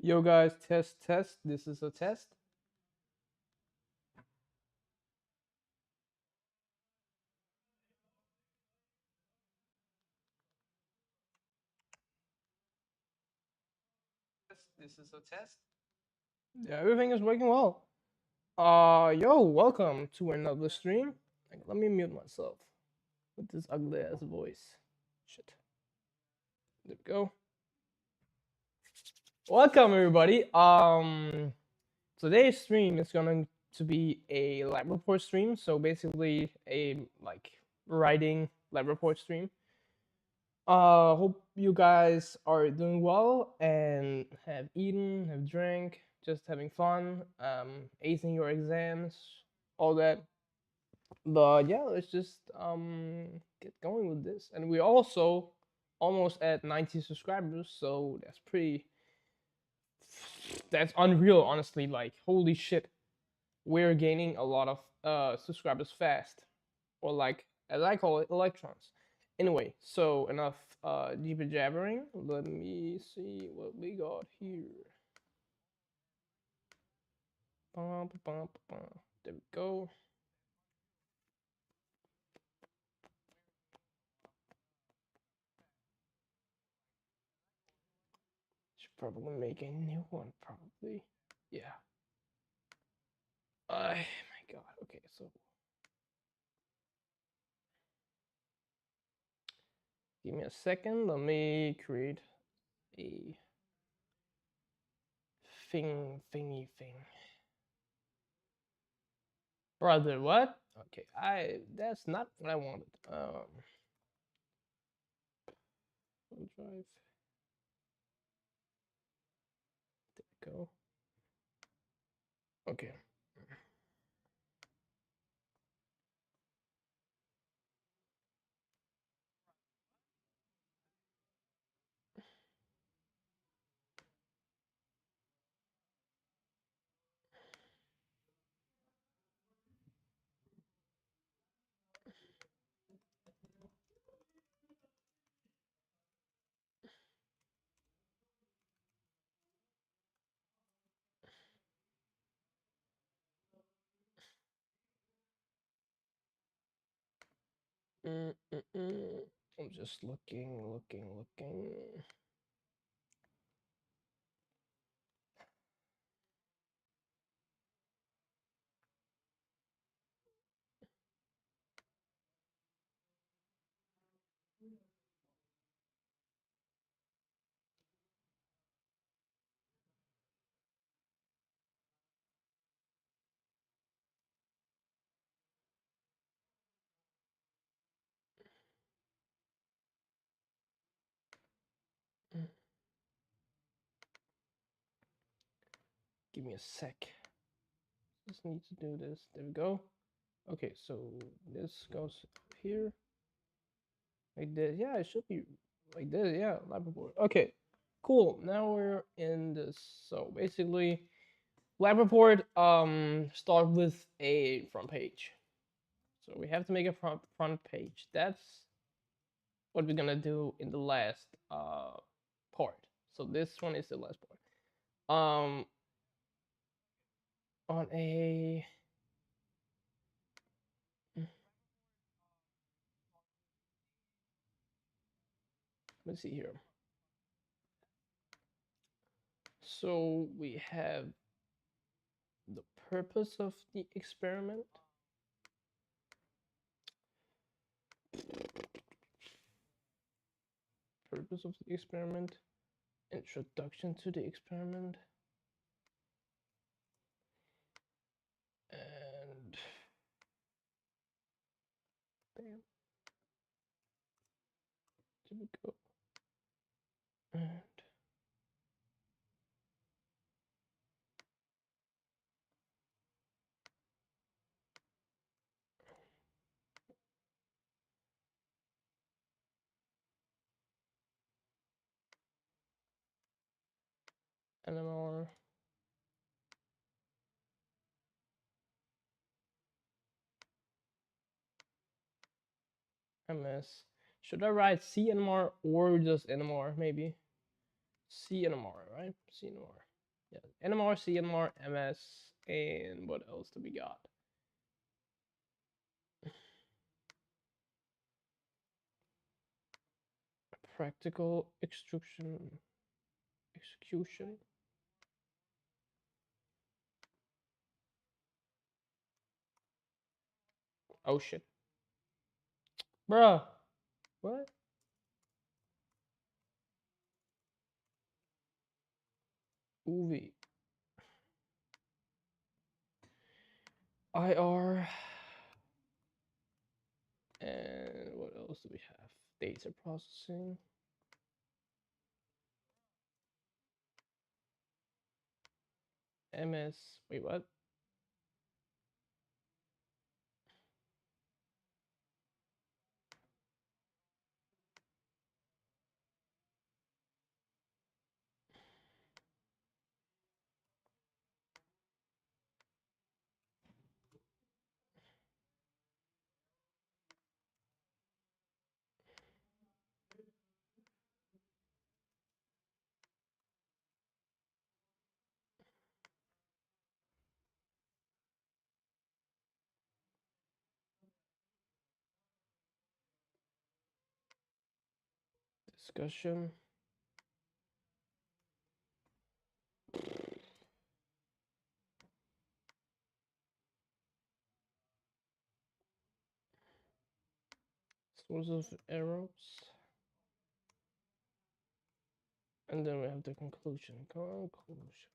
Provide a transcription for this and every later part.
Yo guys, test. This is a test. This is a test. Yeah, everything is working well. Yo, welcome to another stream. Let me mute myself with this ugly ass voice. Shit. There we go. Welcome everybody. Today's stream is going to be a lab report stream. So basically a writing lab report stream. Hope you guys are doing well and have eaten, have drank, just having fun, acing your exams, all that. But yeah, let's just get going with this. And we're also almost at 90 subscribers, so that's unreal, honestly. Like, holy shit, we're gaining a lot of subscribers fast, or like as I call it, electrons. Anyway, so enough jibber jabbering. Let me see what we got here. There we go. Should probably make a new one, probably. Yeah. Oh my god. Okay, so give me a second. Let me create a thingy thing. Brother, what? Okay, that's not what I wanted. Drive. There we go. Okay. I'm just looking. Give me a sec. Just need to do this. There we go. Okay, so this goes here. Like this. Yeah, it should be like this. Yeah, lab report. Okay, cool. Now we're in this. So basically, lab report start with a front page. So we have to make a front page. That's what we're gonna do in the last part. So this one is the last part. On a let's see here. So we have the purpose of the experiment. Purpose of the experiment. Introduction to the experiment. And bam. There we go. And NMR. MS. Should I write CNMR or just NMR maybe? CNMR, right? CNMR. Yeah. NMR, CMR, MS, and what else do we got? Practical execution. Oh shit, bruh. What? UV. IR. And what else do we have? Data processing. MS. Wait, what? Discussion. Source of errors. And then we have the conclusion. Conclusion.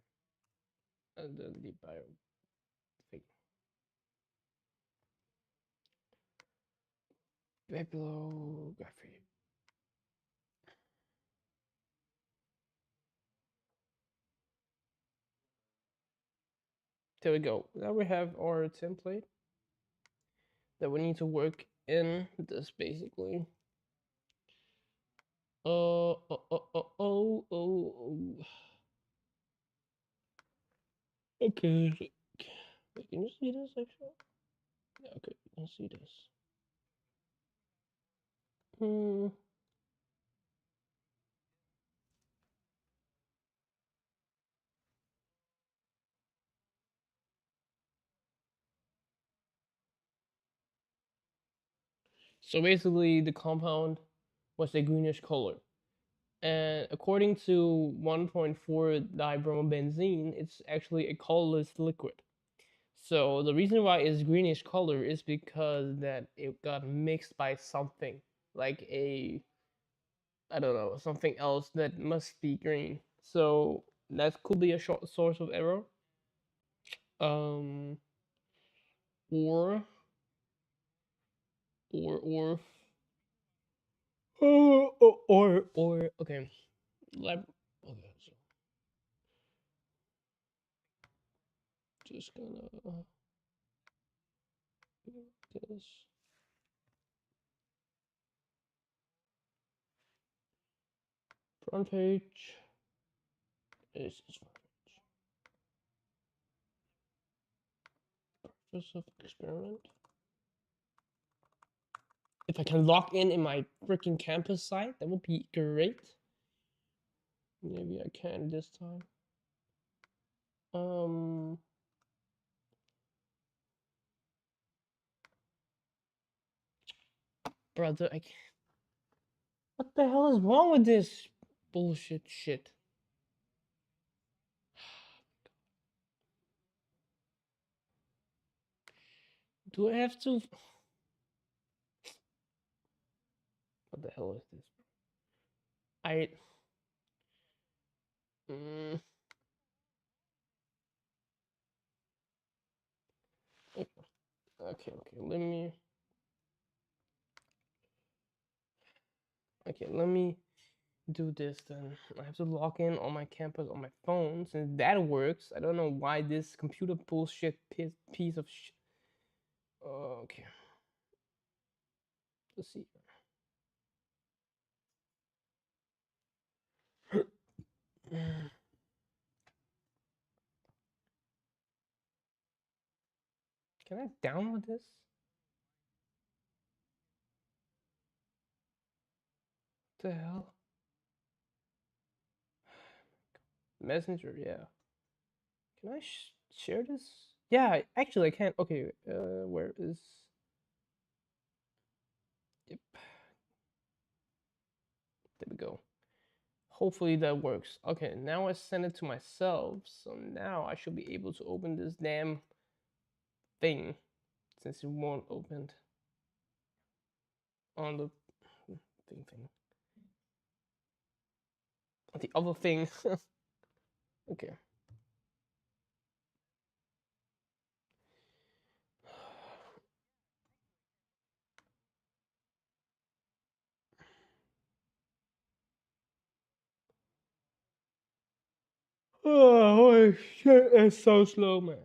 And then the bio thing. Bibliography. There we go. Now we have our template that we need to work in this basically. Okay. Wait, can you see this actually? Yeah, okay, you can see this. So basically the compound was a greenish color. And according to 1.4 dibromobenzene, it's actually a colorless liquid. So the reason why it's greenish color is because that it got mixed by something, like a, I don't know, something else that must be green. So that could be a short source of error. Um, or or or okay, lab. Okay, so just gonna do this. Front page is front page. Purpose of experiment. If I can log in my freaking campus site, that would be great. Maybe I can this time. Brother, I can't. What the hell is wrong with this bullshit shit? Do I have to? What the hell is this? I. Mm, okay, let me. Okay, let me do this then. I have to log in on my campus on my phone. Since that works, I don't know why this computer bullshit piece of shit. Okay. Let's see. Can I download this? What the hell? Messenger, yeah. Can I share this? Yeah, actually I can. Okay, where is? Yep, there we go. Hopefully that works. Okay, now I send it to myself, so now I should be able to open this damn thing since it won't open on the thing. The other thing. Okay. Oh, holy shit, it's so slow, man.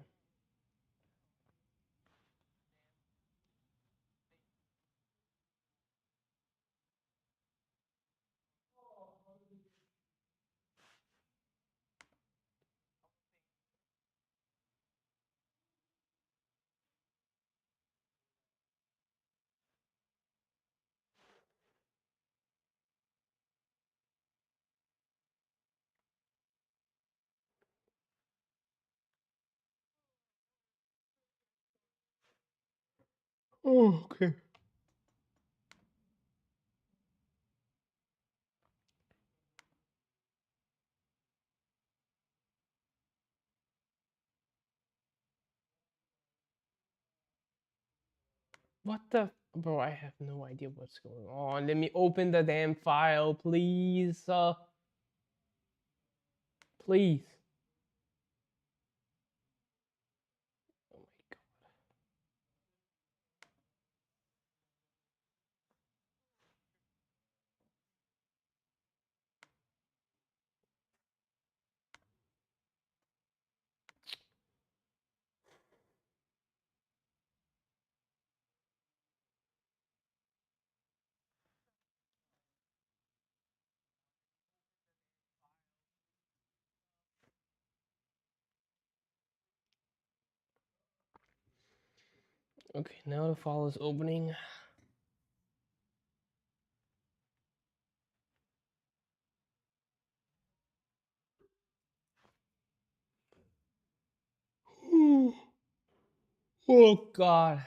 Oh, okay. What the? Bro, I have no idea what's going on. Let me open the damn file, please. Please. Oh my God. Okay, now the file is opening. Oh God.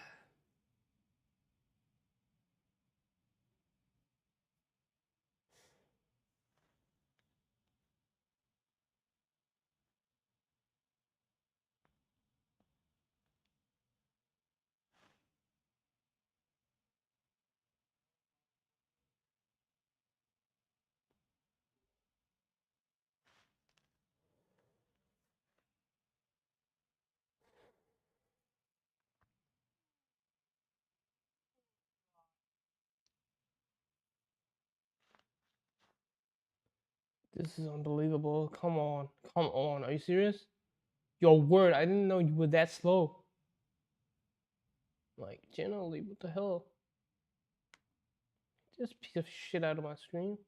This is unbelievable. Come on. Come on. Are you serious? Your word, I didn't know you were that slow. Like, generally, what the hell? Just piece of shit out of my screen.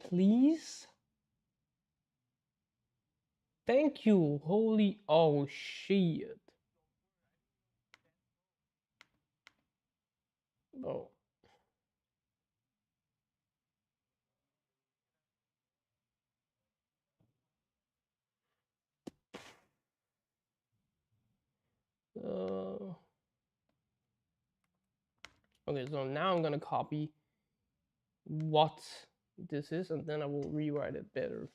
Please? Thank you. Holy. Oh, shit. Bro. Uh, okay, so now I'm gonna copy what this is and then I will rewrite it better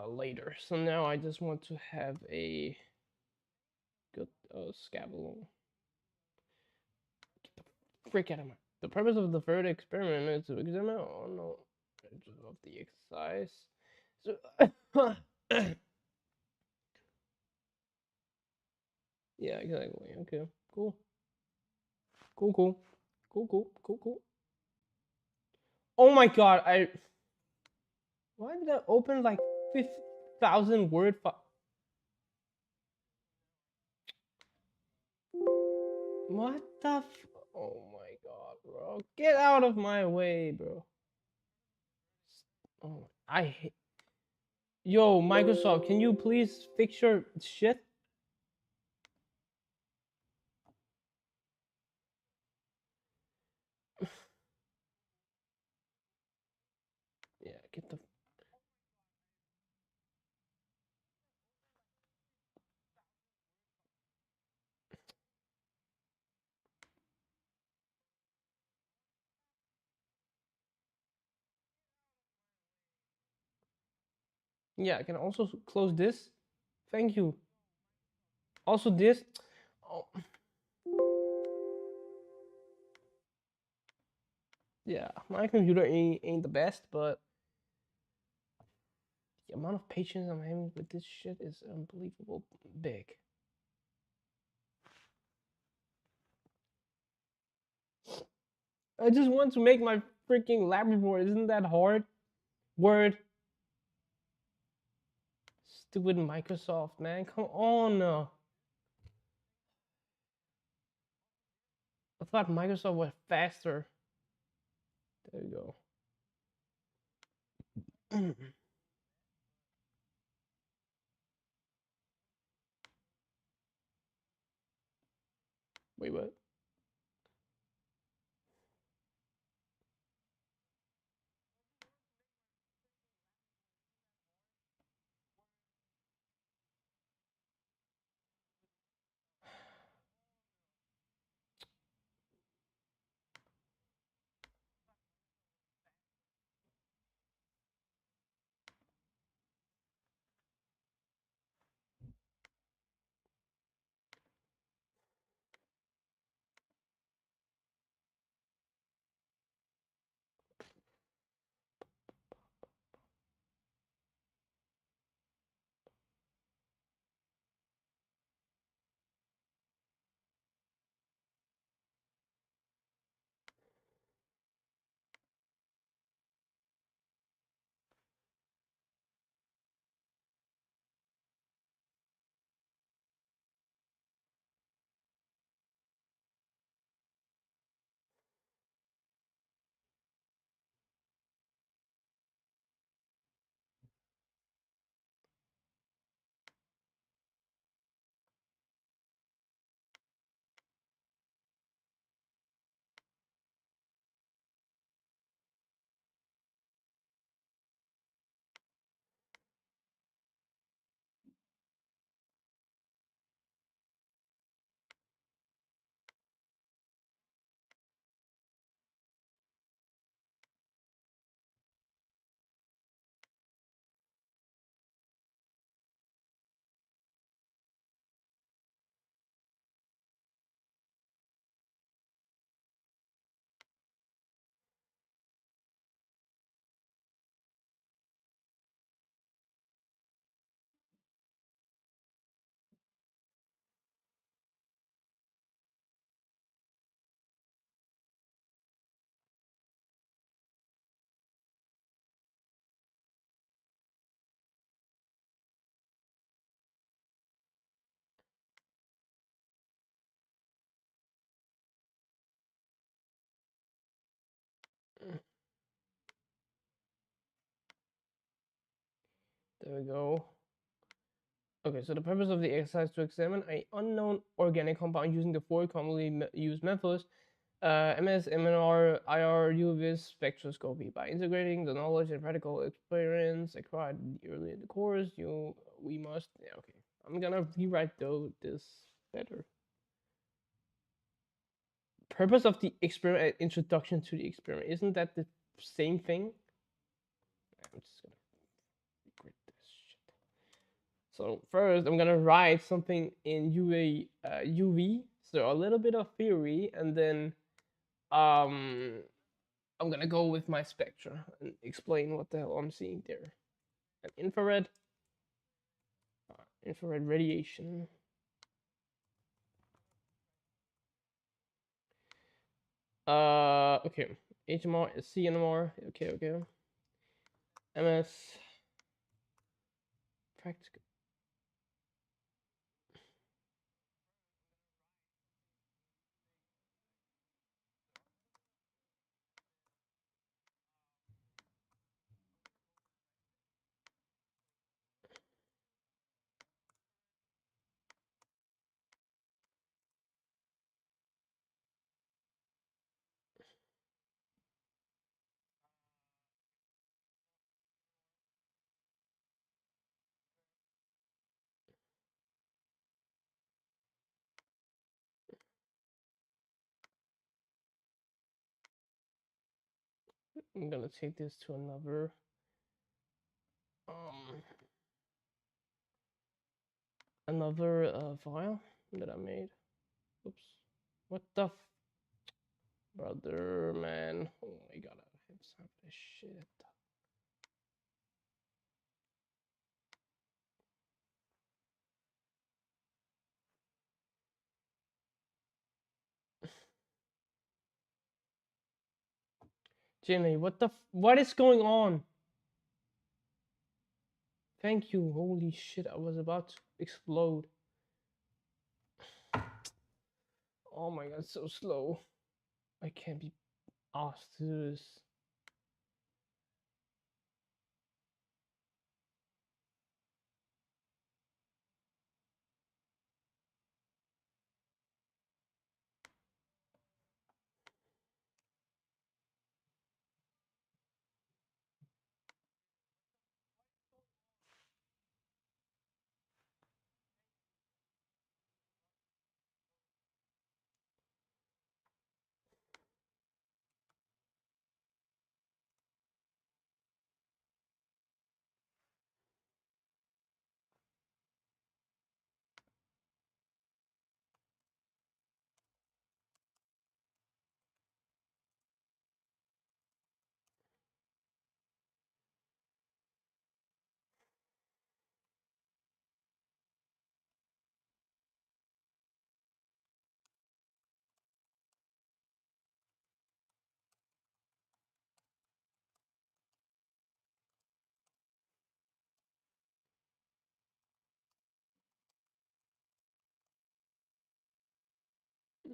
later. So now I just want to have a good scaffold. Get the frick out of my. The purpose of the third experiment is to examine no of the exercise. So, yeah, exactly. Okay, cool, cool, cool, cool, cool, cool, cool. Oh my god, I. Why did I open like 50,000 word file? What the oh my god, bro. Get out of my way, bro. Oh, I hate Yo, Microsoft, can you please fix your shit? Yeah, get the. Yeah, I can also close this. Thank you. Also this. Oh, yeah, my computer ain't the best, but the amount of patience I'm having with this shit is unbelievable big. I just want to make my freaking lab report. Isn't that hard? Word. Stupid Microsoft, man. Come on. I thought Microsoft was faster. There you go. Wait, what? There we go. Okay, so the purpose of the exercise is to examine an unknown organic compound using the four commonly used methods MS, MNR, IR, UV spectroscopy. By integrating the knowledge and practical experience acquired early in the course, we must. Yeah, okay, I'm gonna rewrite though this better. Purpose of the experiment, introduction to the experiment. Isn't that the same thing? I'm just gonna regret this shit. So first, I'm gonna write something in UV, so a little bit of theory, and then um, I'm gonna go with my spectra and explain what the hell I'm seeing there. An infrared radiation. Okay, HMR, CNMR. Okay, okay. MS practical. I'm gonna take this to another file that I made. Oops. What the brother, man? Oh my god, I have some of this shit. Jimmy, what is going on? Thank you. Holy shit, I was about to explode. Oh my god, so slow. I can't be asked to do this.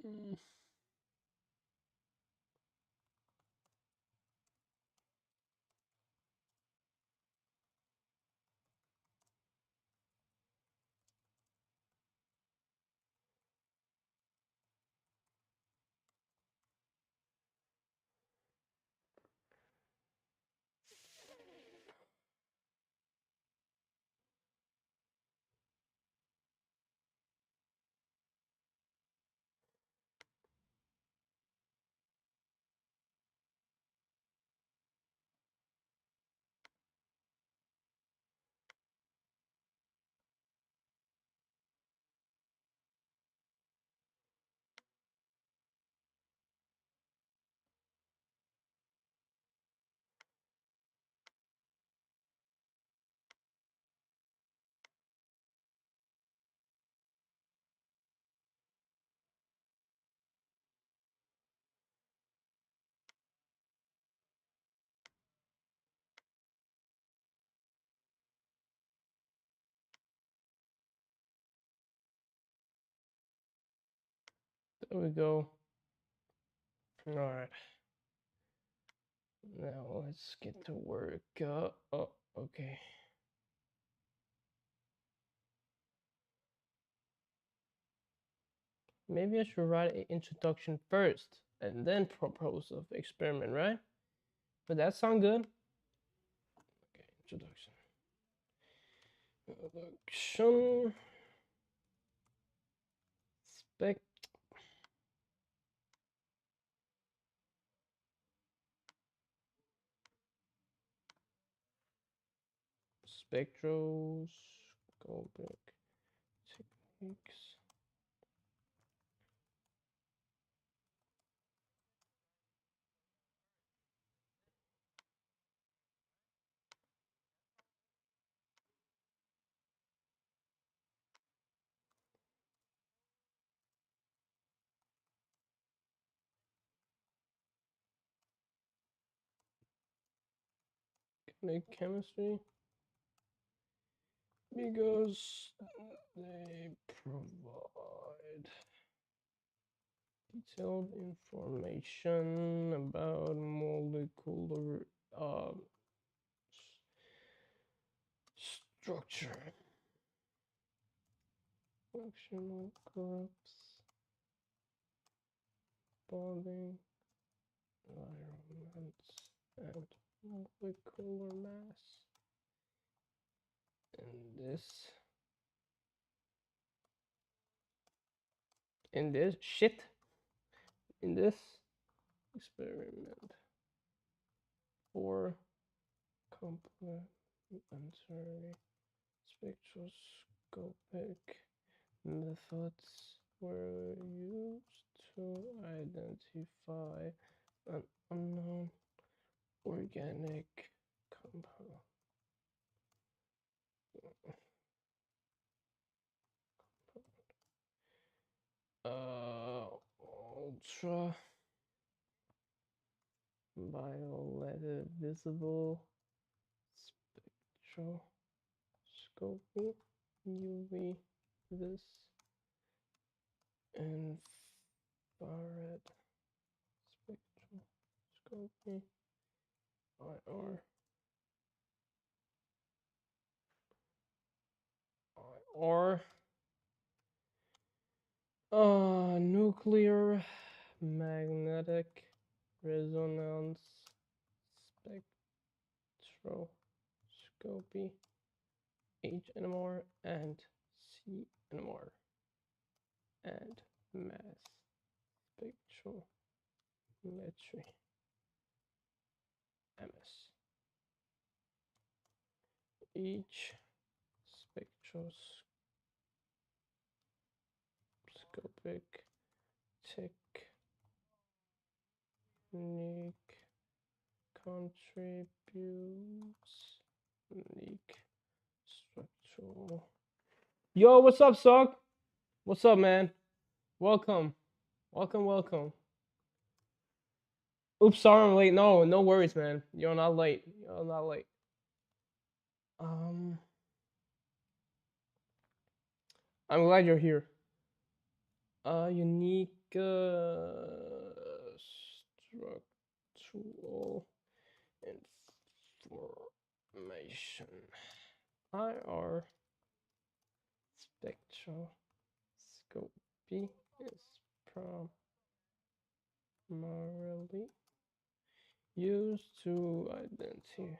Mm. There we go. All right. Now let's get to work. Oh, okay. Maybe I should write an introduction first and then propose of experiment, right? Would that sound good? Okay, introduction. Introduction. Spec. Spectroscopic techniques. Organic chemistry. Because they provide detailed information about molecular structure, functional groups, bonding, environments, and molecular mass. And in this experiment. 4 complementary spectroscopic methods were used to identify an unknown organic compound. Ultra violet visible spectroscopy, UV vis, infrared spectroscopy, IR, nuclear magnetic resonance spectroscopy, HNMR and CNMR, and mass spectrometry, MS. Each spectroscopic technique contributes unique structural. Yo, what's up, Sog? What's up, man? Welcome. Welcome. Oops, sorry I'm late. No worries, man. You're not late. I'm glad you're here. Unique structural information. IR spectroscopy is primarily used to identify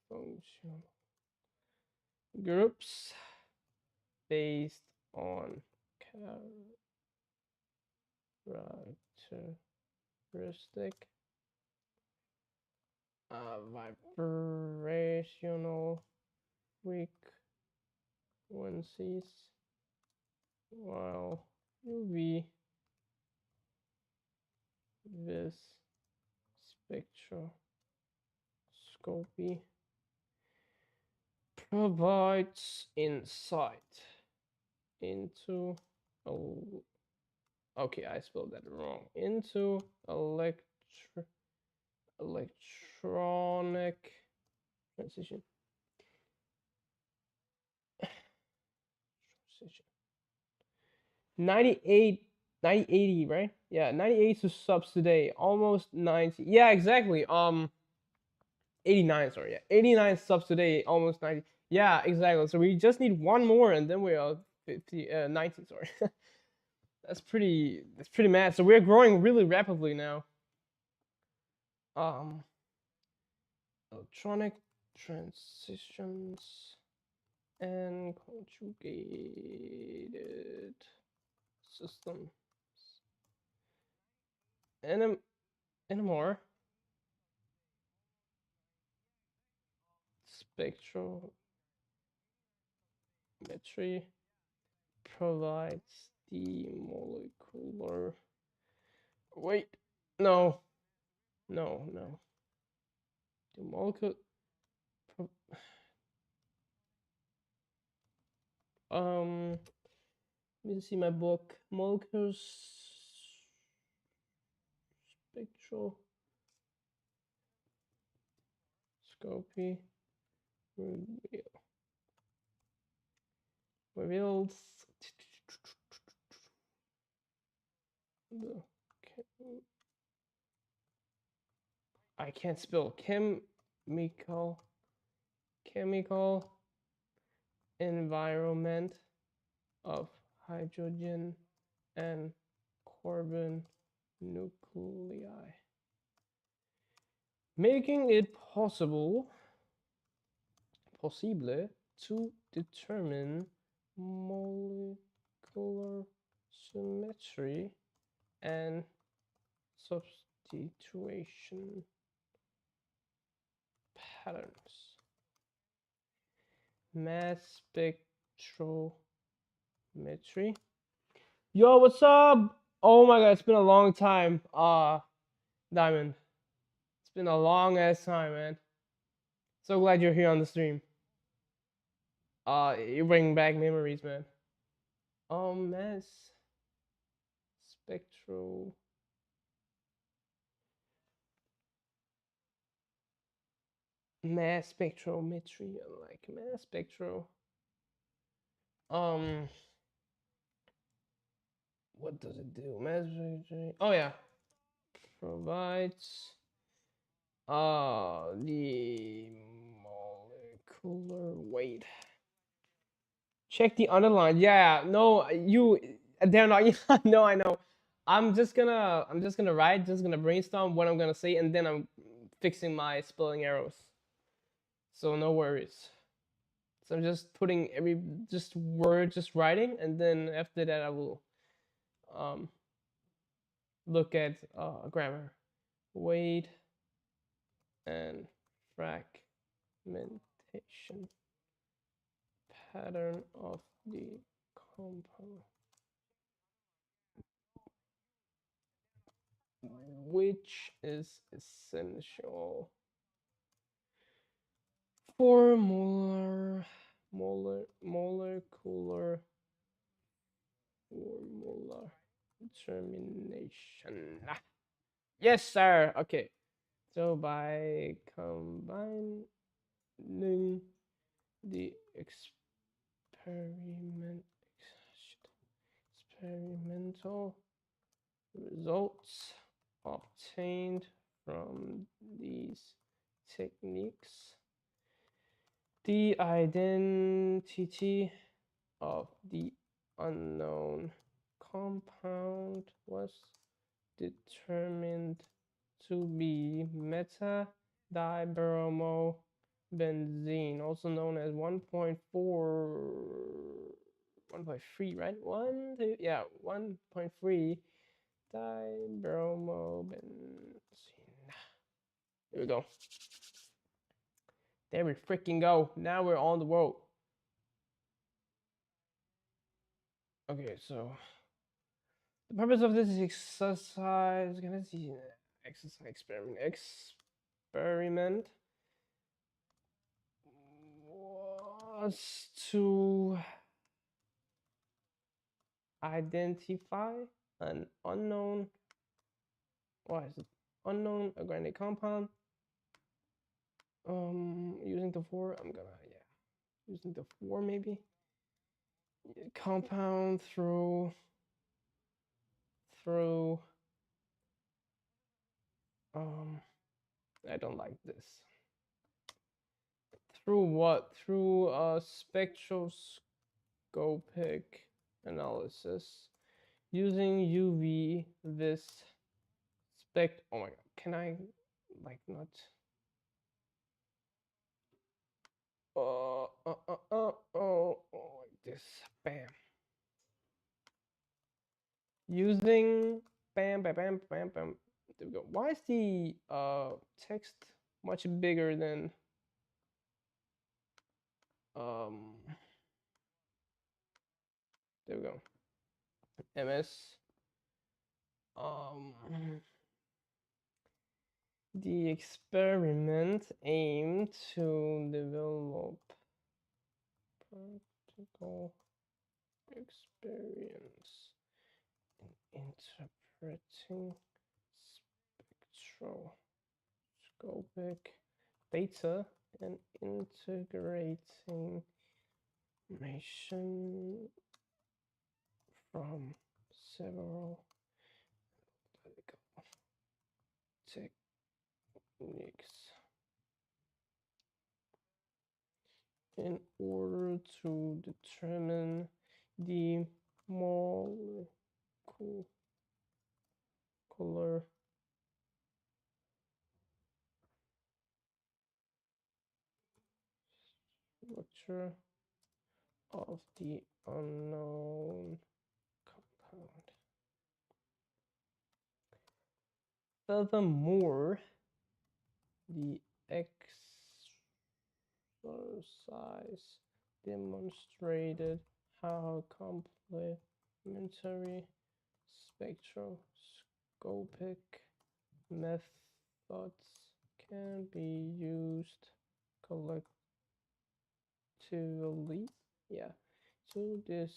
functional groups based on characteristic vibrational frequencies, while UV vis spectroscopy provides insight into okay, I spelled that wrong. Into electronic transition. 98, 80, right? Yeah, 98 to subs today, almost 90. Yeah, exactly. 89, sorry. Yeah, 89 subs today, almost 90. Yeah, exactly. So we just need one more, and then we're 90. Sorry. That's pretty mad. So we're growing really rapidly now. Electronic transitions and conjugated systems. NMR spectrometry provides the molecular. Wait, no. The molecule. Let me see my book. Molecules spectroscopy reveals the I can't spell chemical environment of hydrogen and carbon nuclei. making it possible to determine molecular symmetry and substitution patterns. Mass spectrometry. Yo, what's up? Oh my god, it's been a long time. Diamond. It's been a long ass time, man. So glad you're here on the stream. You're bringing back memories, man. Mass spectro. Mass spectrometry, like mass spectro. Um, what does it do? Mass spectrometry. Oh yeah, provides the molecular weight. Check the underline. Yeah, no, they're not. No, I know. I'm just gonna write, just gonna brainstorm what I'm gonna say, and then I'm fixing my spelling errors. So no worries. So I'm just putting every just word, just writing, and then after that I will um look at grammar, weight, and fragmentation pattern of the compound, which is essential for molecular formula determination. Yes, sir. Okay. So by combining the experimental results obtained from these techniques, the identity of the unknown compound was determined to be meta-dibromobenzene, also known as 1.4, 1.3, right? 1, 2, yeah, 1.3 dibromobenzene. Here we go. There we freaking go. Now we're on the road. Okay, so the purpose of this exercise, gonna see exercise experiment was to identify an unknown, what is it? Unknown organic compound. Using the 4, I'm gonna, yeah, using the 4 maybe. Compound through I don't like this. Through what? Through spectroscopic analysis using UV vis spect. Oh my god, can I like not? Like this. Bam. Using bam, bam, bam, bam, bam. There we go. Why is the text much bigger than there we go. MS. The experiment aimed to develop practical experience in interpreting spectroscopic data and integrating information from several techniques in order to determine the molecular structure of the unknown compound. Furthermore, the exercise demonstrated how complementary spectroscopic methods can be used collectively, yeah, to distinguish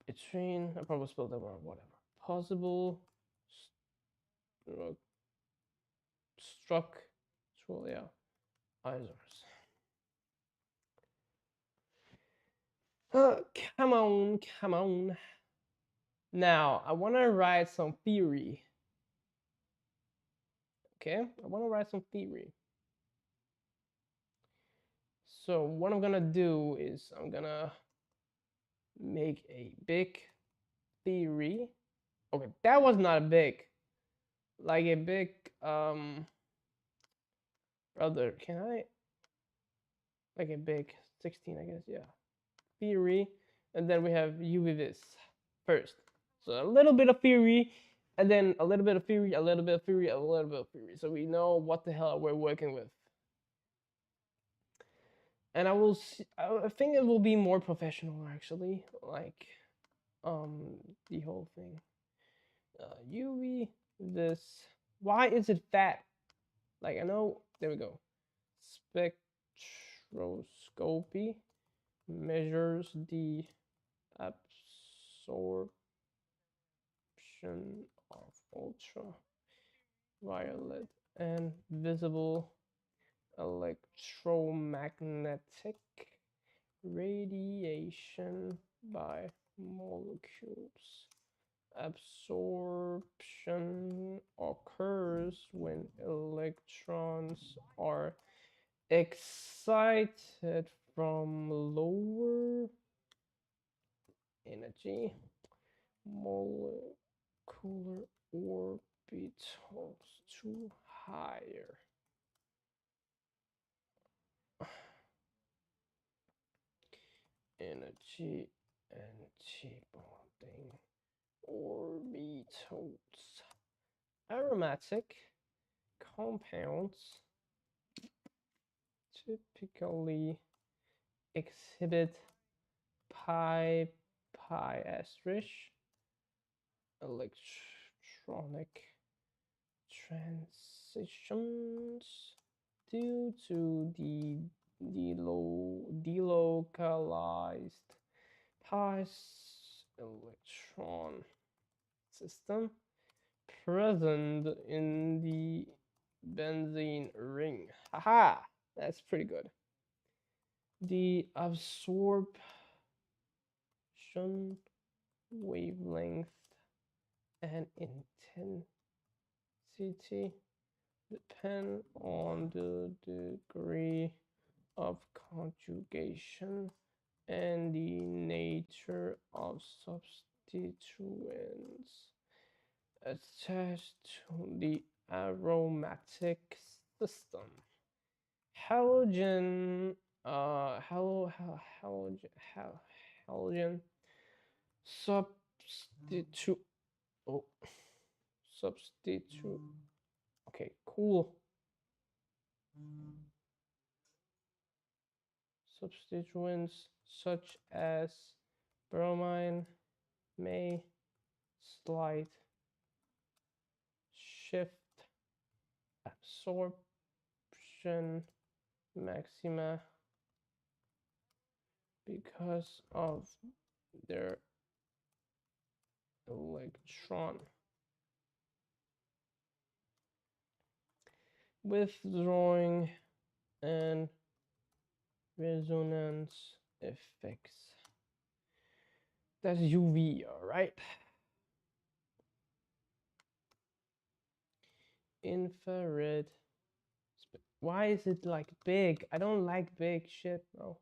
between, I probably spelled that wrong, whatever, possible structural, yeah, isomers. Come on, come on. Now, I want to write some theory. Okay, I want to write some theory. So what I'm gonna do is I'm gonna make a big theory. Okay, that was not big. Like a big, rather, can I? Like a big 16, I guess, yeah. Theory, and then we have UV this first. So a little bit of theory, and then a little bit of theory, a little bit of theory, a little bit of theory. So we know what the hell we're working with. And I will see, I think it will be more professional actually, like the whole thing. UV this. Why is it fat? Like, I know, there we go. Spectroscopy measures the absorption of ultraviolet and visible electromagnetic radiation by molecules. Absorption occurs when electrons are excited from lower energy molecular orbitals to higher energy antibonding orbitals. Aromatic compounds typically exhibit pi asterisk electronic transitions due to the delocalized pi electron system present in the benzene ring. Haha, that's pretty good. The absorption wavelength and intensity depend on the degree of conjugation and the nature of substituents attached to the aromatic system. Halogen, halogen substitute. Oh, substitute. Okay, cool. Substituents such as bromine may slight shift absorption maxima because of their electron withdrawing and resonance effects. That's UV, all right? Infrared. Why is it like big? I don't like big shit, bro.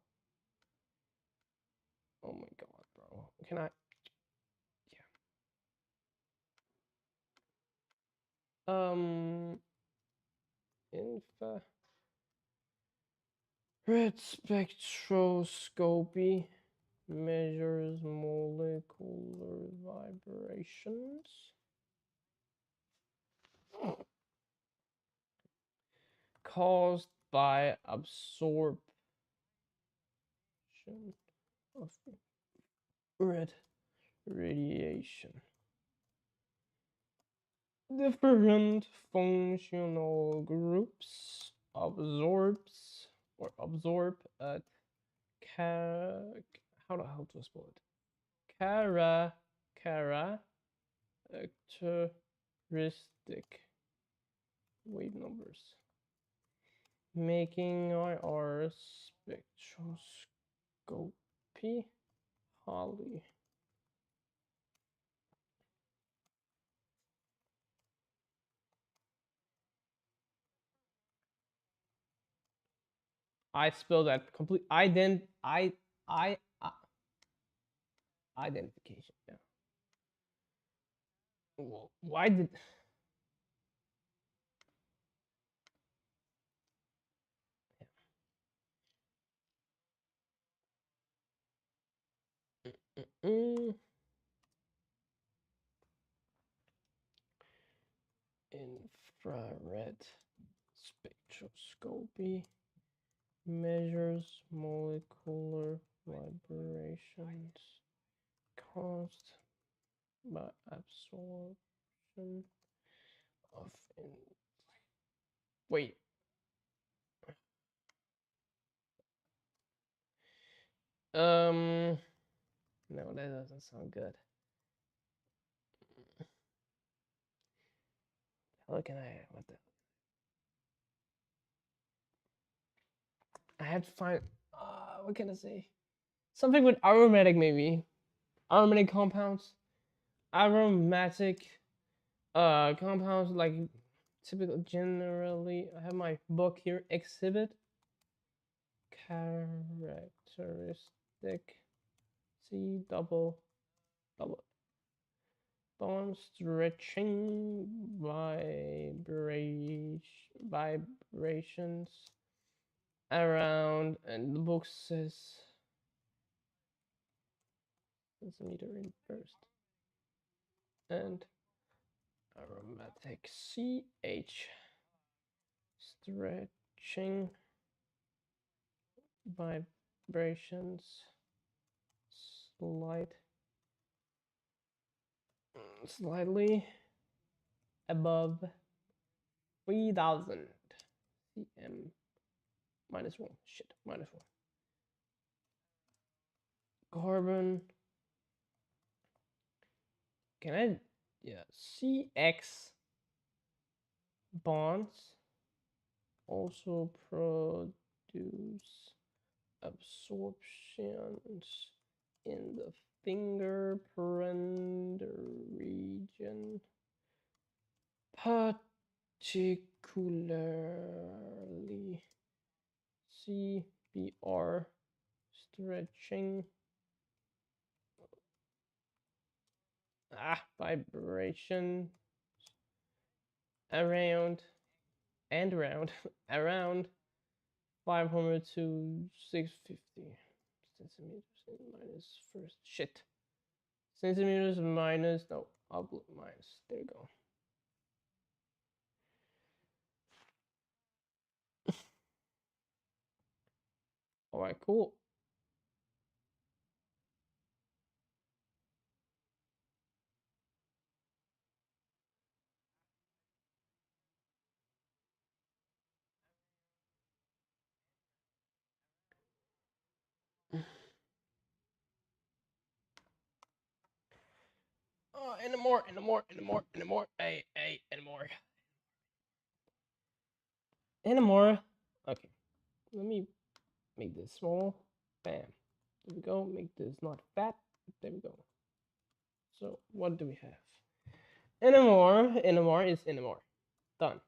Oh my god, bro. Can I? Yeah. Infra. Red spectroscopy measures molecular vibrations caused by absorption of red radiation. Different functional groups absorb at how to spell it? Characteristic wave numbers, making IR spectroscopy highly I spelled that complete I identification. Yeah. Well, why did infrared spectroscopy measures molecular vibrations caused by absorption of wait. No, that doesn't sound good. How can I what the I have to find what can I say? Something with aromatic maybe. Aromatic compounds. Aromatic compounds like typical generally I have my book here exhibit characteristic C double bond stretching vibrations around and the book says centimeter in burst and aromatic CH stretching vibrations slightly above 3000 cm -1 shit -1 carbon can I yeah CX bonds also produce absorptions in the fingerprint region, particularly CBR stretching vibration around around 500 to 650 centimeters minus first shit centimeters minus no minus there you go. All right, cool. Oh, and more. Hey, and more. Okay, let me make this small. Bam. There we go. Make this not fat. There we go. So what do we have? NMR is NMR. Done.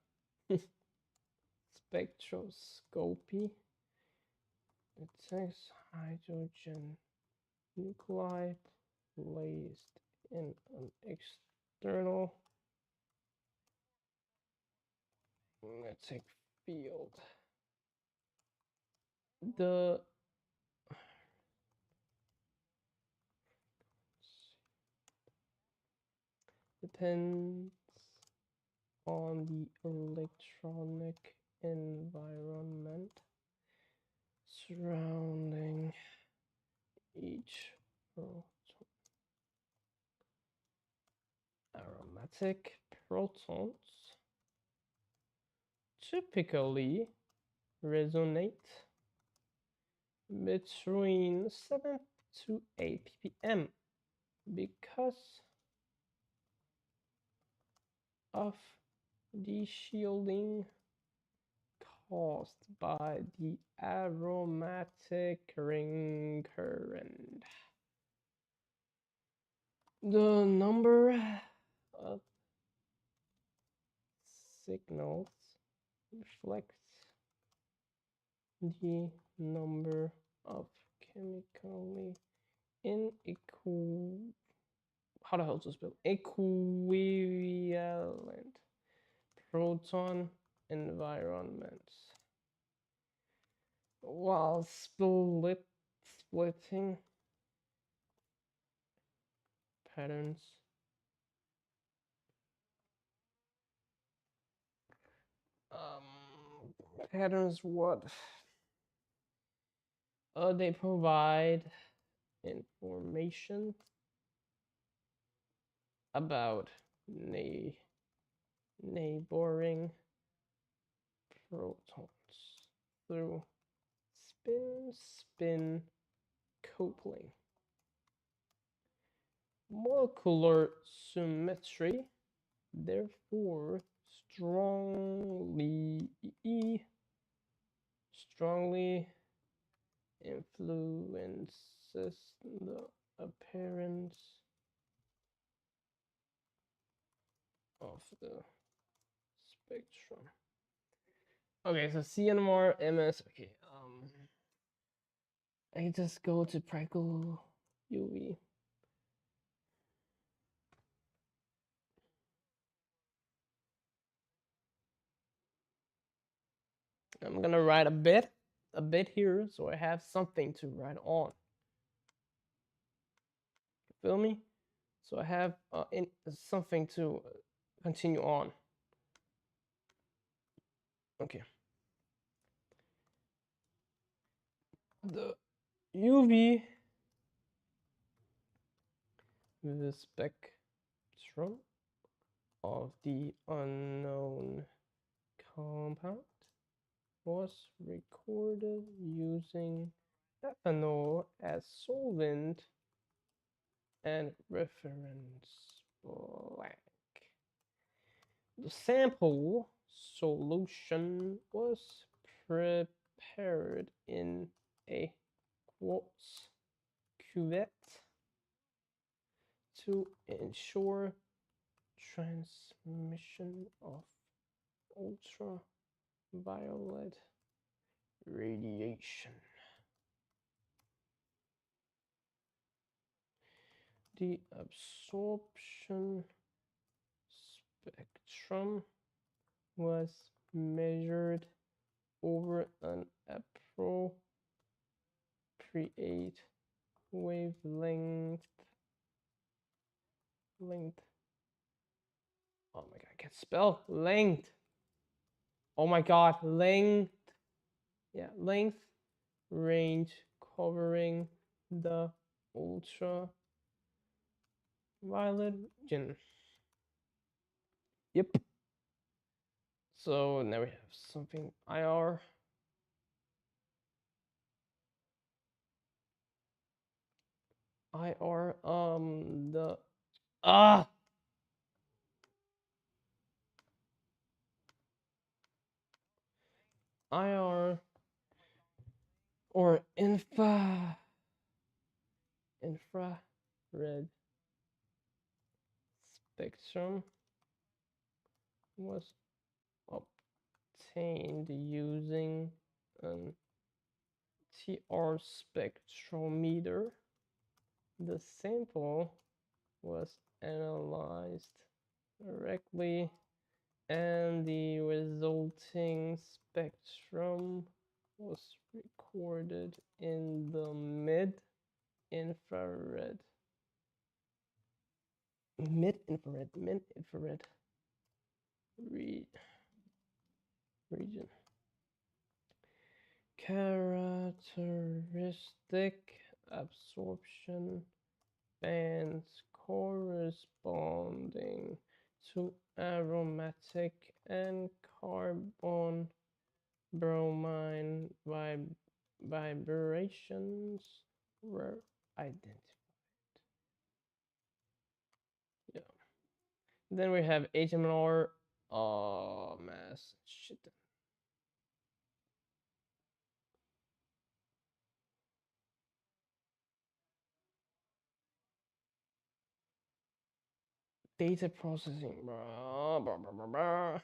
Spectroscopy detects hydrogen nuclei placed in an external magnetic field the depends on the electronic environment surrounding each proton. Aromatic protons typically resonate between 7 to 8 ppm because of the shielding caused by the aromatic ring current. The number of signals reflects the number of chemically how the hell is this spelled? Equivalent proton environments. While splitting patterns what they provide information about neighboring protons through spin coupling. Molecular symmetry therefore strongly influences the appearance of the spectrum. Okay, so CNMR, MS. Okay, I just go to practical UV. I'm gonna write a bit here, so I have something to write on. Feel me? So I have something to continue on. Okay. The UV the spectrum of the unknown compound was recorded using ethanol as solvent and reference blank. The sample solution was prepared in a quartz cuvette to ensure transmission of ultraviolet radiation. The absorption spectrum was measured over an appropriate wavelength. Oh my god, I can't spell length. Oh my god, length. Yeah, length range covering the ultraviolet region. Yep. So now we have something IR. The IR or infrared spectrum was obtained using an TR spectrometer. The sample was analyzed directly and the resulting spectrum was recorded in the mid-infrared. Mid-infrared region. Characteristic absorption bands corresponding to aromatic and carbon bromine vibrations were identified. Yeah. Then we have HMR. Oh, mass shit. Data processing. Blah, blah, blah, blah, blah.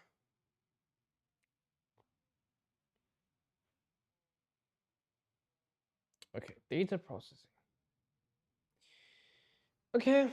Okay, data processing. Okay.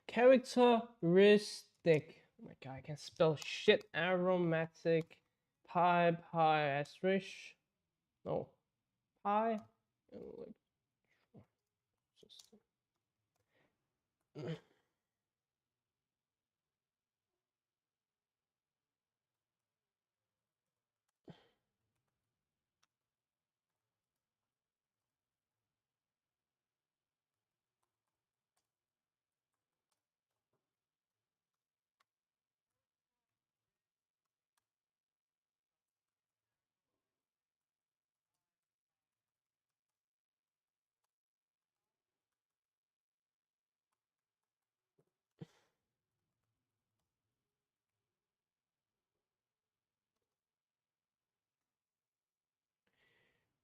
Characteristic. Oh my god, I can spell shit. Aromatic pi asterisk. No. Pi.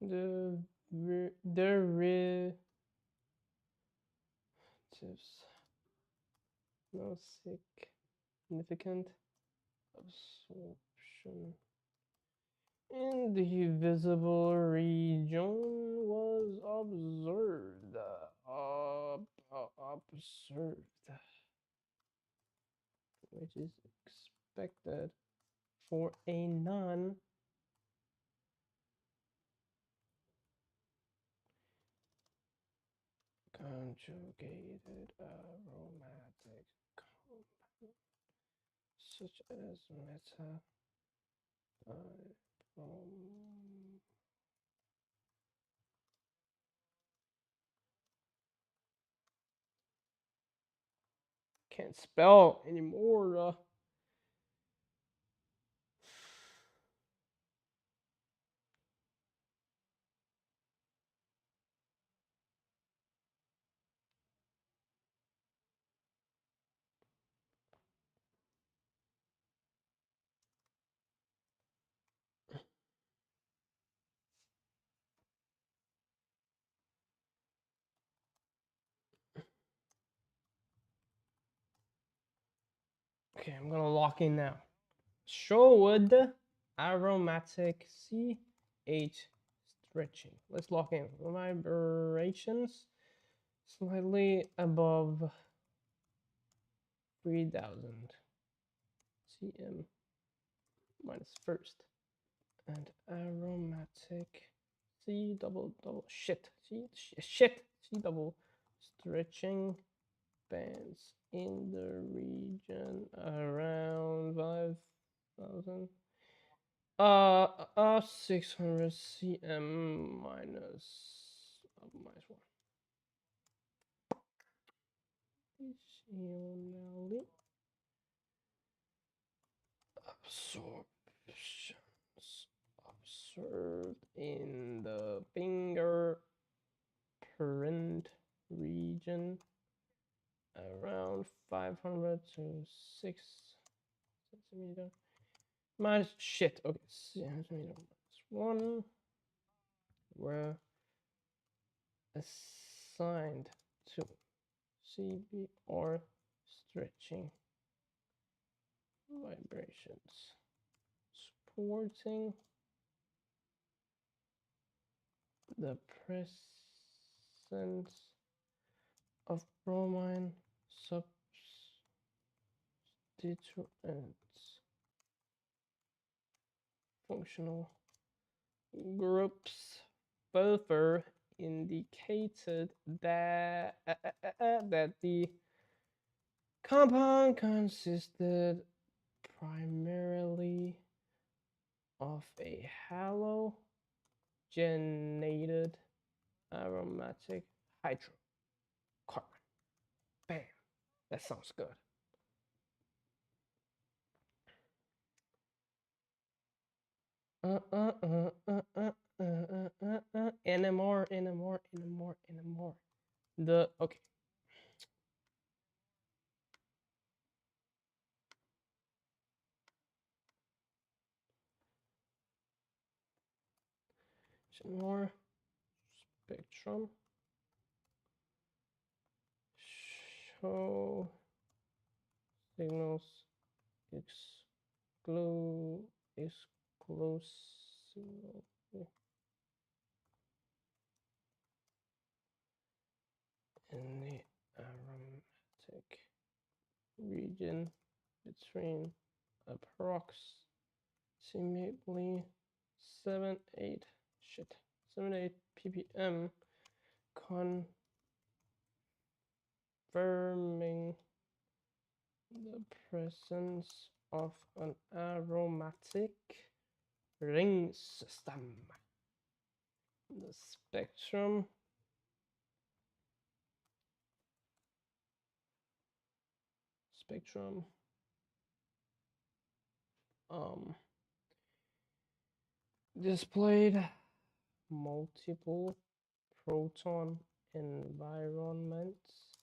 The derivatives. No significant absorption in the visible region was observed. Observed, which is expected for a non conjugated aromatic compound such as meta can't spell anymore. Okay, I'm gonna lock in now. Sherwood aromatic CH stretching. Let's lock in. Vibrations slightly above 3000 cm minus first. And aromatic C double shit C double stretching bands in the region around 5000 600 cm minus minus 1 additionally absorptions observed in the fingerprint region around 500 to 6 centimeter minus shit. Okay, centimeter minus 1 where assigned to CBR stretching vibrations supporting the presence of bromine substituents functional groups further indicated that that the compound consisted primarily of a halogenated aromatic hydrocarbon. Bam, that sounds good. NMR. The okay. More spectrum. Show signals exclusively in the aromatic region between approximately 7-8 ppm, confirming the presence of an aromatic ring system. The spectrum displayed multiple proton environments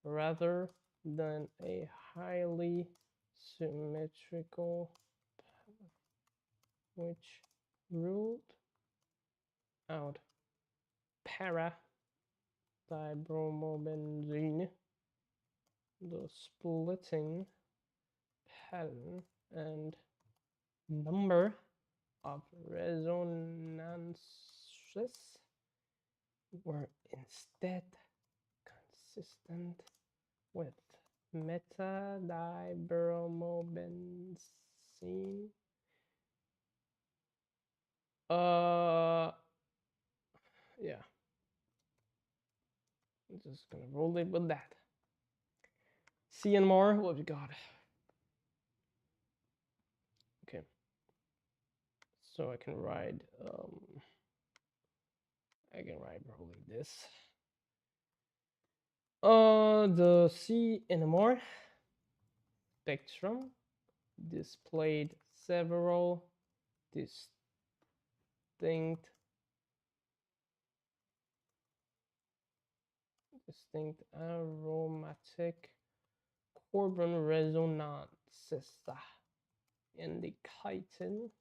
rather than a highly symmetrical pattern, which ruled out para dibromobenzene, the splitting pattern and number of resonances were instead consistent with metadibromobenzene. Yeah. I'm just gonna roll it with that. C and more, what have you got? Okay. So I can ride probably this. The C and more spectrum displayed several distinct aromatic carbon resonances in the chitin.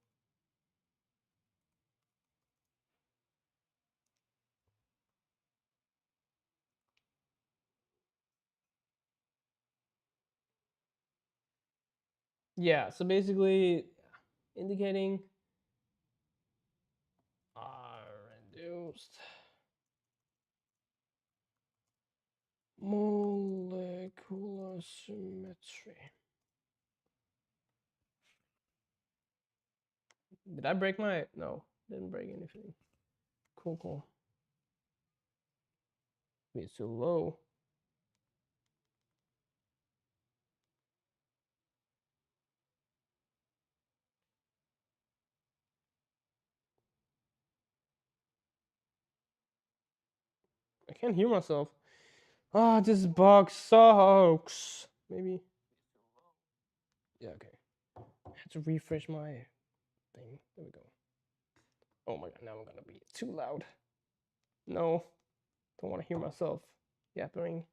Yeah, so basically indicating reduced molecular symmetry. Did I break my? No, didn't break anything. Cool. It's too low. I can't hear myself. Ah, this box sucks. Maybe. Yeah, okay. I had to refresh my thing. There we go. Oh my god, now I'm gonna be too loud. No, don't want to hear myself yapping.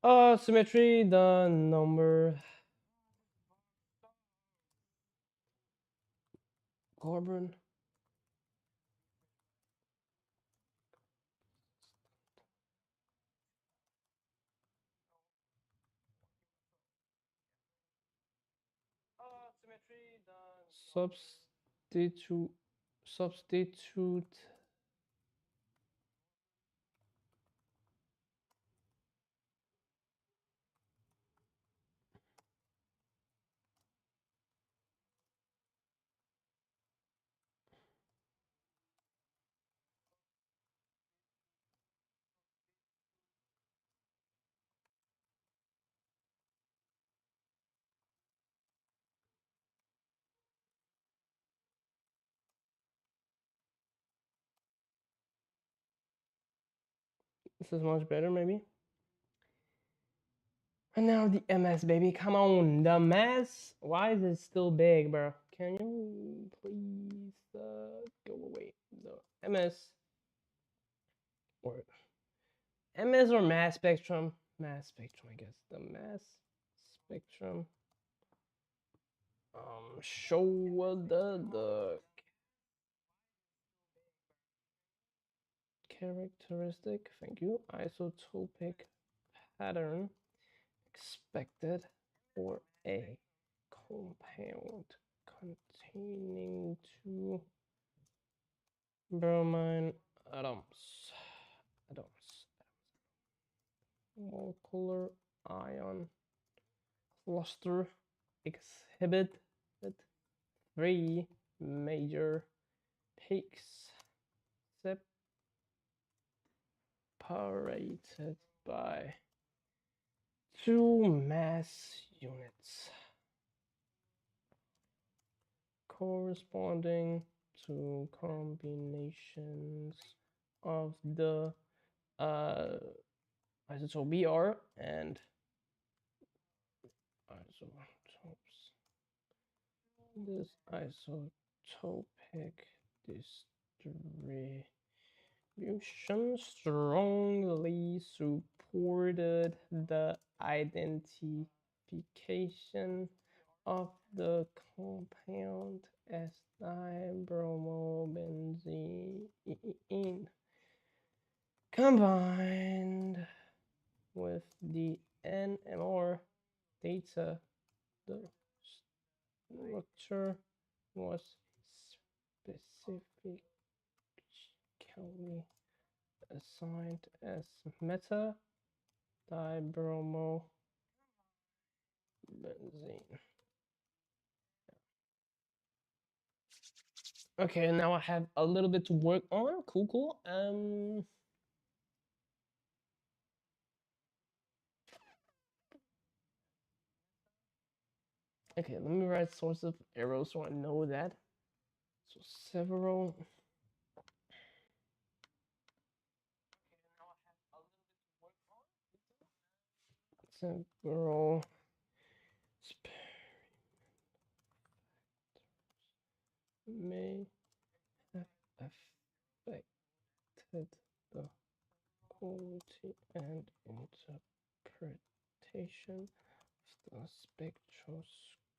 Symmetry, the number. Carbon. substitute this is much better maybe. And now the MS, baby. Come on, the mass. Why is it still big, bro? Can you please go away? The MS or MS or mass spectrum? Mass spectrum, I guess. The mass spectrum. Show the characteristic. Thank you. Isotopic pattern expected for a compound containing two bromine atoms. Molecular ion cluster exhibit three major peaks separated by two mass units corresponding to combinations of the isotope Br and isotopes. This isotopic distribution strongly supported the identification of the compound as dibromobenzene combined with the NMR data. The structure was specifically assigned as meta dibromobenzene. Okay, now I have a little bit to work on. Cool. Okay, let me write source of error so I know that. So several. Several may have affected the quality and interpretation of the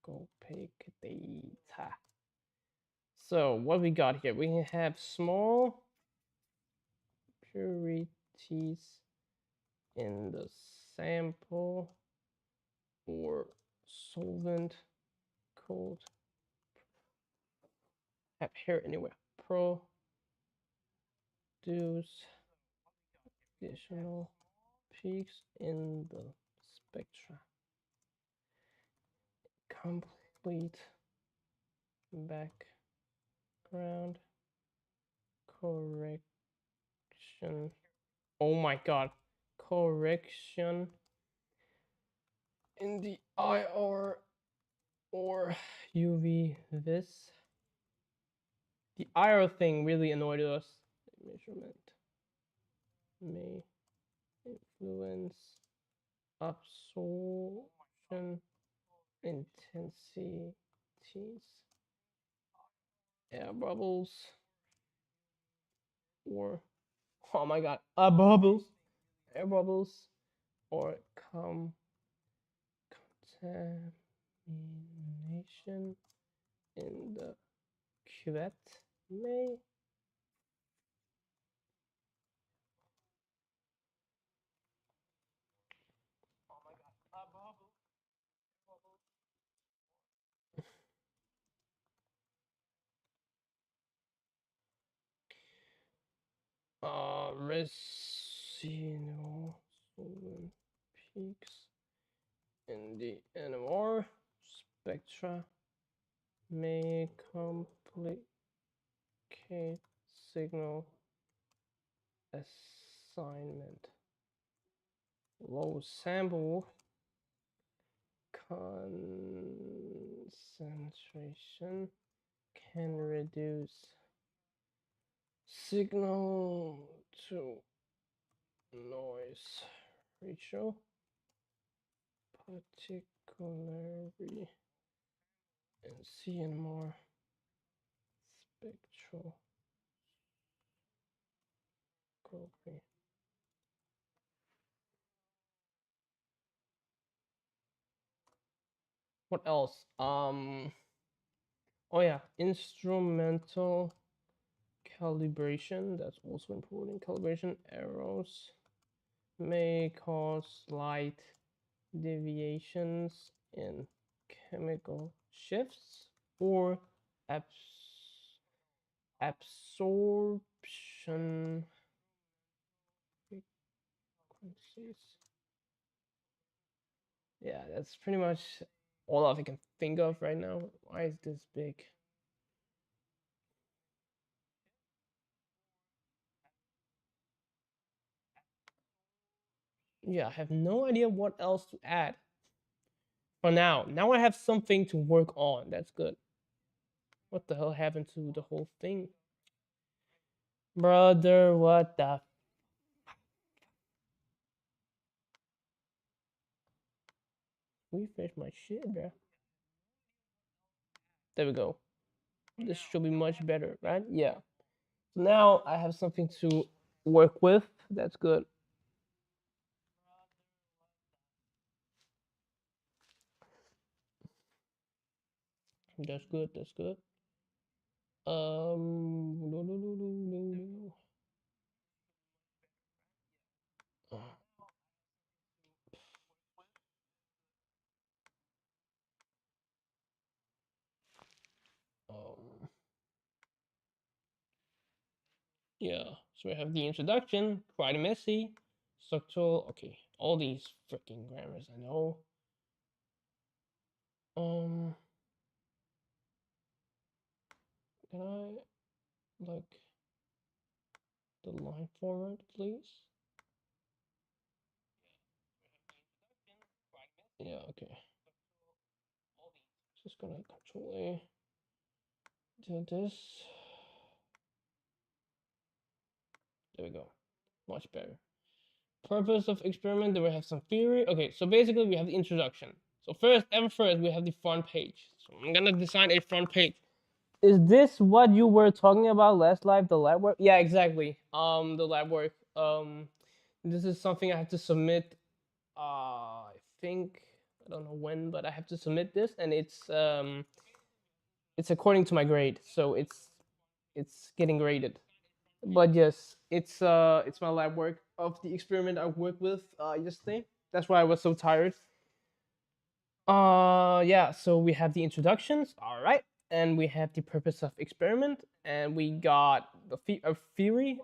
spectroscopic data. So what we got here, we have small purities in the sample or solvent called have here anywhere produce additional peaks in the spectra. Complete background correction. Oh my god, correction in the IR or UV vis. The IR thing really annoyed us. Measurement may influence absorption intensities, air bubbles, or oh my god, air bubbles, or contamination in the cuvette may Residual solvent peaks in the NMR spectra may complicate signal assignment. Low sample concentration can reduce signal to noise ratio, particularly in CNMR spectroscopy. What else? Oh yeah, instrumental calibration. That's also important. Calibration errors may cause slight deviations in chemical shifts or absorption frequencies. Yeah, that's pretty much all I can think of right now. Why is this big? Yeah, I have no idea what else to add for now. Now I have something to work on. That's good. What the hell happened to the whole thing? Brother, what the? Refresh my shit, bro. There we go. This should be much better, right? Yeah. So now I have something to work with. That's good. That's good. That's good. No, no, no, no, no, no. Um, yeah. So we have the introduction, quite messy, structural. Okay, all these freaking grammars I know. Um, can I like the line format, please? Yeah. Okay. Just gonna control A. Do this. There we go. Much better. Purpose of experiment, then we have some theory. Okay, so basically we have the introduction. So first, we have the front page. So I'm gonna design a front page. Is this what you were talking about last live, the lab work? Yeah, exactly. The lab work. This is something I have to submit. I think I don't know when, but I have to submit this, and it's according to my grade, so it's getting graded. But yes, it's my lab work of the experiment I worked with yesterday. That's why I was so tired. Yeah, so we have the introductions, all right, and we have the purpose of experiment, and we got a theory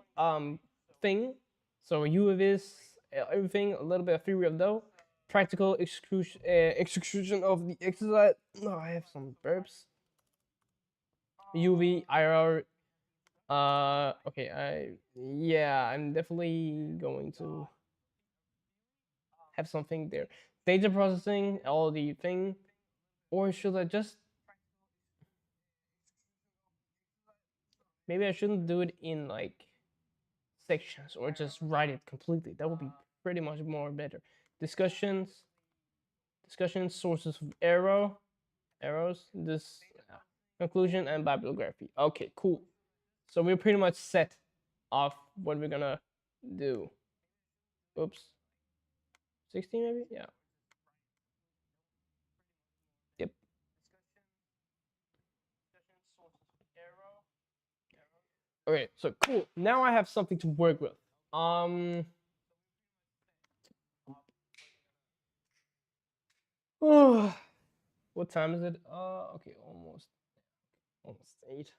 thing. So U of is everything, a little bit of theory of though, practical execution of the exercise. No, I have some burps. UV, IR. Okay, yeah, I'm definitely going to have something there. Data processing, all the thing, or should I just maybe I shouldn't do it in like sections or just write it completely. That would be pretty much more better. Discussions, discussions, sources of arrows, this conclusion and bibliography. Okay, cool. So we're pretty much set off what we're gonna do. Oops. 16 maybe? Yeah. Yep. Okay, so cool. Now I have something to work with. Um what time is it? Okay, almost 8.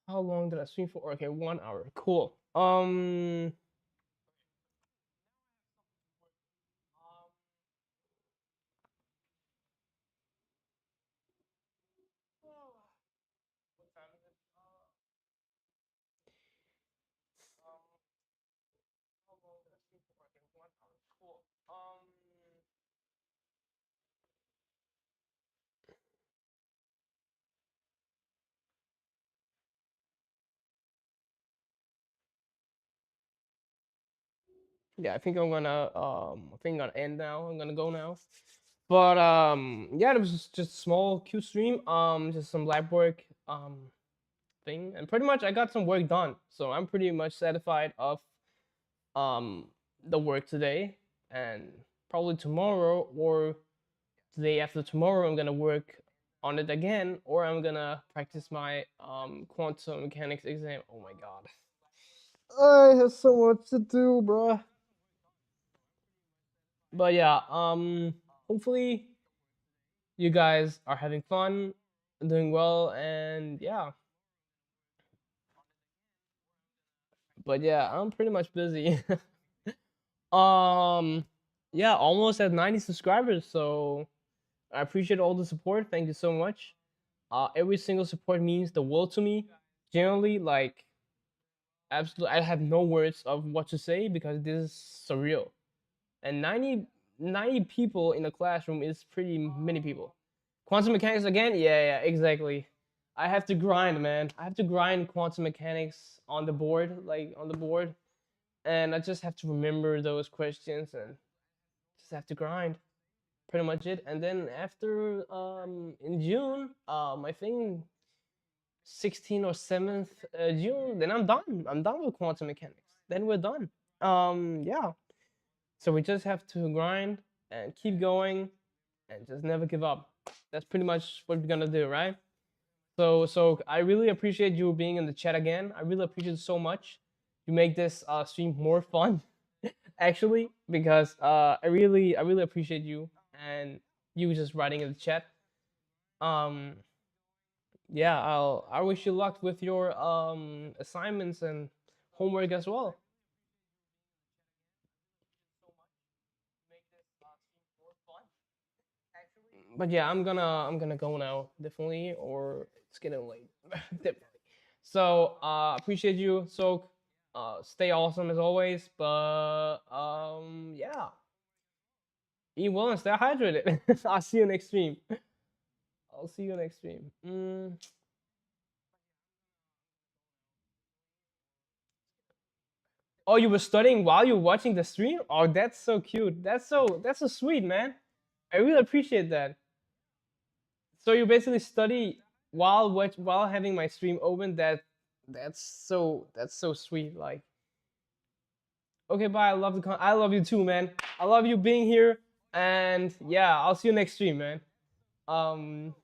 How long did I swim for? Okay, 1 hour. Cool. Um. Yeah, I think I'm gonna end now. I'm gonna go now. But yeah, it was just a small cute stream. Just some lab work thing, and pretty much I got some work done. So I'm pretty much satisfied of um the work today, and probably tomorrow or the day after tomorrow I'm gonna work on it again, or I'm gonna practice my quantum mechanics exam. Oh my god, I have so much to do, bruh. But yeah, hopefully you guys are having fun, doing well, and yeah. But yeah, I'm pretty much busy. um, yeah, almost at 90 subscribers. So I appreciate all the support. Thank you so much. Every single support means the world to me. Generally, like absolutely, I have no words of what to say because this is surreal. And 90 people in a classroom is pretty many people. Quantum mechanics again? Yeah, yeah, exactly. I have to grind, man. I have to grind quantum mechanics on the board, like on the board, and I just have to remember those questions and just have to grind. Pretty much it. And then after in June, I think 16th or 7th June, then I'm done. I'm done with quantum mechanics. Then we're done. Yeah. So we just have to grind and keep going and just never give up. That's pretty much what we're gonna do, right? So I really appreciate you being in the chat again. I really appreciate it so much. You make this stream more fun, actually, because I really appreciate you and you just writing in the chat. Um, yeah, I wish you luck with your assignments and homework as well. But yeah, I'm gonna go now, definitely, or it's getting late. Definitely. So appreciate you. So stay awesome as always. But yeah, eat well and stay hydrated. I'll see you next stream. I'll see you next stream. Oh, you were studying while you're watching the stream? Oh, that's so cute. That's so sweet, man. I really appreciate that. So you basically study while having my stream open. That's so sweet. Like, okay, bye. I love you too, man. I love you being here, and yeah, I'll see you next stream, man. Um,